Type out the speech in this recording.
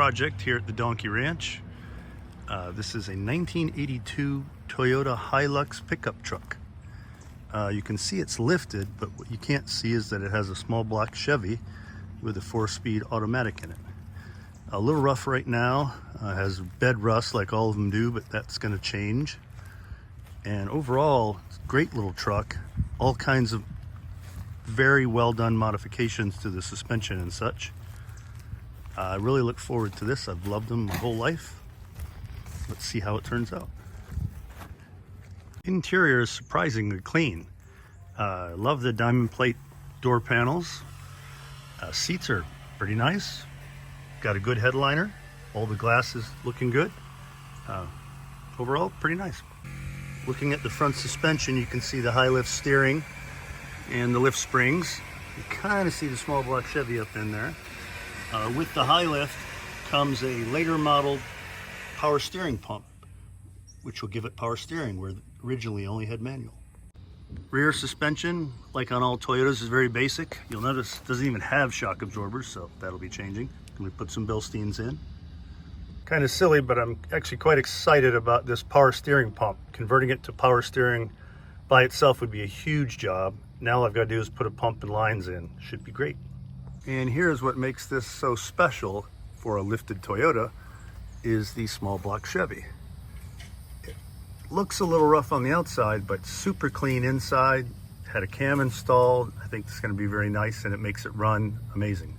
project here at the Donkey Ranch. This is a 1982 Toyota HiLux pickup truck. You can see it's lifted, but what you can't see is that it has a small block Chevy with a 4-speed automatic in it. A little rough right now, has bed rust like all of them do, but that's going to change. And overall, it's a great little truck. All kinds of very well done modifications to the suspension and such. I really look forward to this. I've loved them my whole life. Let's see how it turns out. Interior is surprisingly clean. I love the diamond plate door panels. Seats are pretty nice. Got a good headliner. All the glass is looking good. Overall, pretty nice. Looking at the front suspension, you can see the high lift steering and the lift springs. You kind of see the small block Chevy up in there. With the high lift comes a later model power steering pump, which will give it power steering where originally only had manual. Rear suspension, like on all Toyotas, is very basic. You'll notice it doesn't even have shock absorbers, so that'll be changing. We put some Bilsteins in. Kind of silly, but I'm actually quite excited about this power steering pump. Converting it to power steering by itself would be a huge job. Now all I've got to do is put a pump and lines in. Should be great. And here's what makes this so special for a lifted Toyota is the small block Chevy. It looks a little rough on the outside, but super clean inside. Had a cam installed. I think it's going to be very nice, and it makes it run amazing.